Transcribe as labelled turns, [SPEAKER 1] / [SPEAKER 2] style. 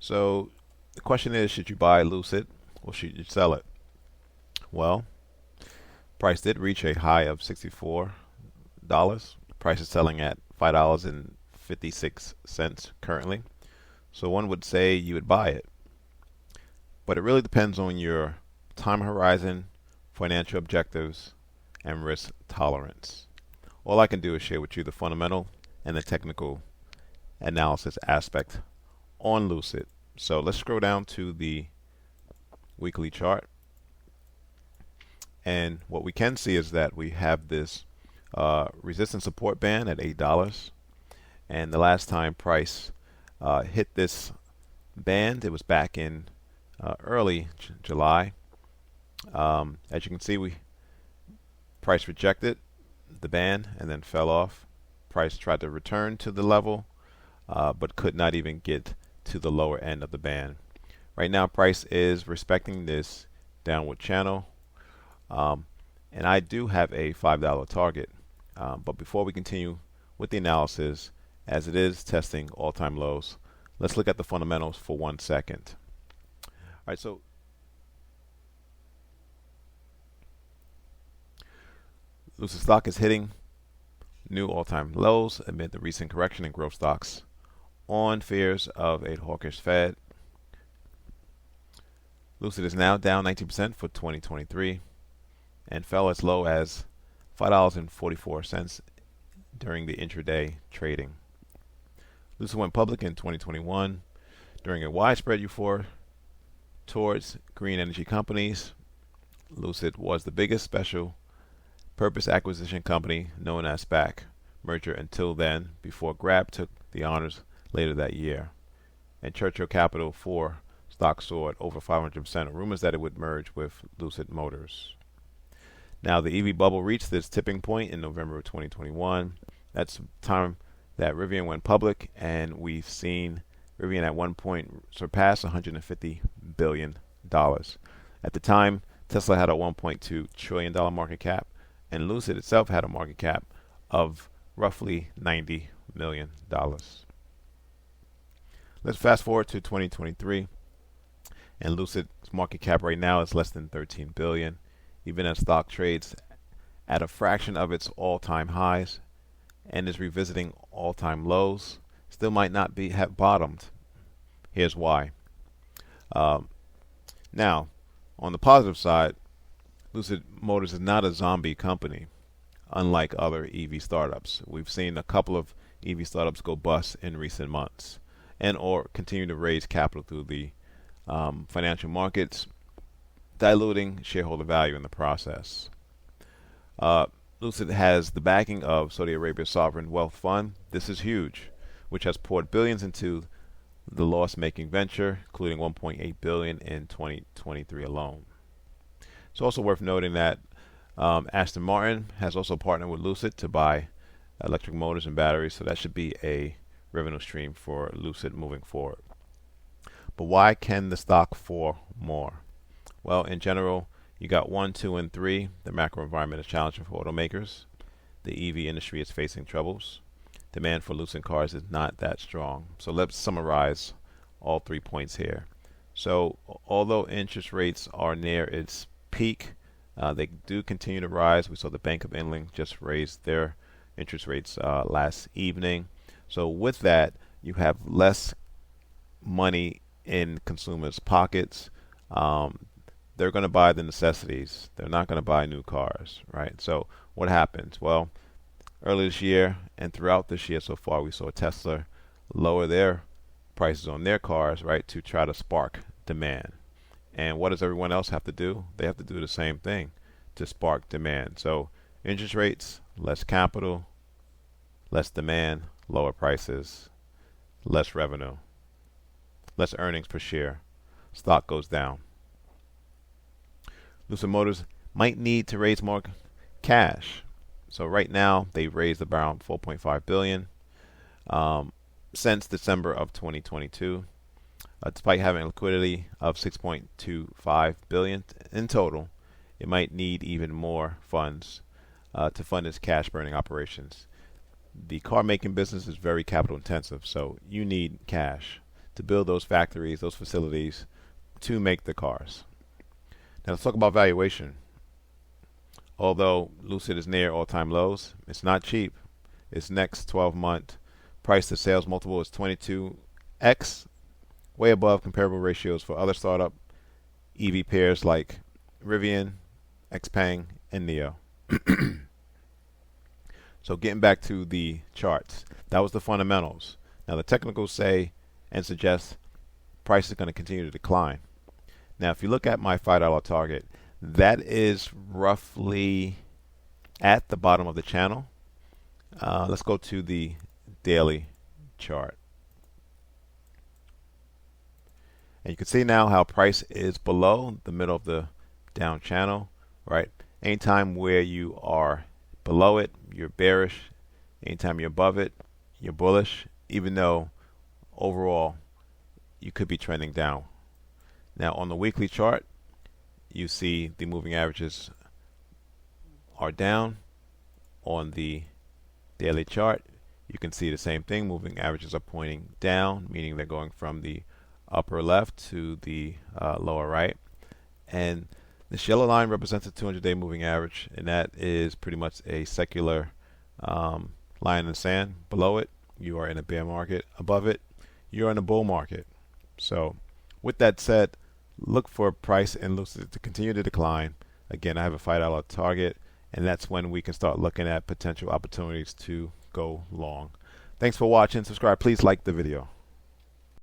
[SPEAKER 1] So the question is, should you buy Lucid or should you sell it? Well, price did reach a high of $64. Price is selling at $5.56 currently. So one would say you would buy it. But it really depends on your time horizon, financial objectives, and risk tolerance. All I can do is share with you the fundamental and the technical analysis aspect on Lucid. So let's scroll down to the weekly chart. And what we can see is that we have this resistance support band at $8. And the last time price hit this band, it was back in early July. As you can see, price rejected the band and then fell off. Price tried to return to the level, but could not even get to the lower end of the band. Right now, price is respecting this downward channel, and I do have a $5 target. But before we continue with the analysis, as it is testing all-time lows, let's look at the fundamentals for 1 second. All right, so Lucid Stock is hitting new all-time lows amid the recent correction in growth stocks on fears of a hawkish Fed. Lucid is now down 19% for 2023 and fell as low as $5.44 during the intraday trading. Lucid went public in 2021 during a widespread euphoria towards green energy companies. Lucid was the biggest special purpose acquisition company known as SPAC merger until then, before Grab took the honors later that year. And Churchill Capital 4 stock soared over 500% on rumors that it would merge with Lucid Motors. Now, the EV bubble reached this tipping point in November of 2021. That's the time that Rivian went public, and we've seen Rivian at one point surpass $150 billion. At the time, Tesla had a $1.2 trillion market cap, and Lucid itself had a market cap of roughly $90 million. Let's fast forward to 2023, and Lucid's market cap right now is less than $13 billion, even as stock trades at a fraction of its all-time highs and is revisiting all-time lows. Still might not have bottomed. Here's why. Now, on the positive side, Lucid Motors is not a zombie company, unlike other EV startups. We've seen a couple of EV startups go bust in recent months and or continue to raise capital through the financial markets, diluting shareholder value in the process. Lucid has the backing of Saudi Arabia's sovereign wealth fund. This is huge, which has poured billions into the loss-making venture, including $1.8 billion in 2023 alone. It's also worth noting that Aston Martin has also partnered with Lucid to buy electric motors and batteries, so that should be a revenue stream for Lucid moving forward. But why can the stock fall more? Well, in general, you got 1, 2, and 3. The macro environment is challenging for automakers. The EV industry is facing troubles. Demand for Lucid cars is not that strong. So let's summarize all 3 points here. So although interest rates are near its peak, they do continue to rise. We saw the Bank of England just raised their interest rates last evening. So with that, you have less money in consumers' pockets. They're going to buy the necessities. They're not going to buy new cars, right? So what happens? Well, early this year and throughout this year so far, we saw Tesla lower their prices on their cars, right, to try to spark demand. And what does everyone else have to do? They have to do the same thing to spark demand. So interest rates, less capital, less demand, lower prices, less revenue, less earnings per share. Stock goes down. Lucid Motors might need to raise more cash. So right now they've raised around $4.5 billion since December of 2022. Despite having liquidity of $6.25 billion in total, it might need even more funds to fund its cash burning operations. The car making business is very capital intensive, so you need cash to build those factories, those facilities to make the cars. Now let's talk about valuation. Although Lucid is near all-time lows, it's not cheap. Its next 12-month price to sales multiple is 22x, way above comparable ratios for other startup EV pairs like Rivian, Xpeng, and Neo. So getting back to the charts, that was the fundamentals. Now the technicals say and suggest price is going to continue to decline. Now if you look at my $5 target, that is roughly at the bottom of the channel. Let's go to the daily chart. And you can see now how price is below the middle of the down channel, right? Anytime where you are below it, you're bearish. Anytime you're above it, you're bullish, even though overall you could be trending down. Now on the weekly chart, you see the moving averages are down. On the daily chart, you can see the same thing. Moving averages are pointing down, meaning they're going from the upper left to the lower right. And this yellow line represents the 200-day moving average, and that is pretty much a secular line in the sand. Below it, you are in a bear market. Above it, you're in a bull market. So with that said, look for price in Lucid to continue to decline. Again, I have a $5 target, and that's when we can start looking at potential opportunities to go long. Thanks for watching. Subscribe. Please like the video.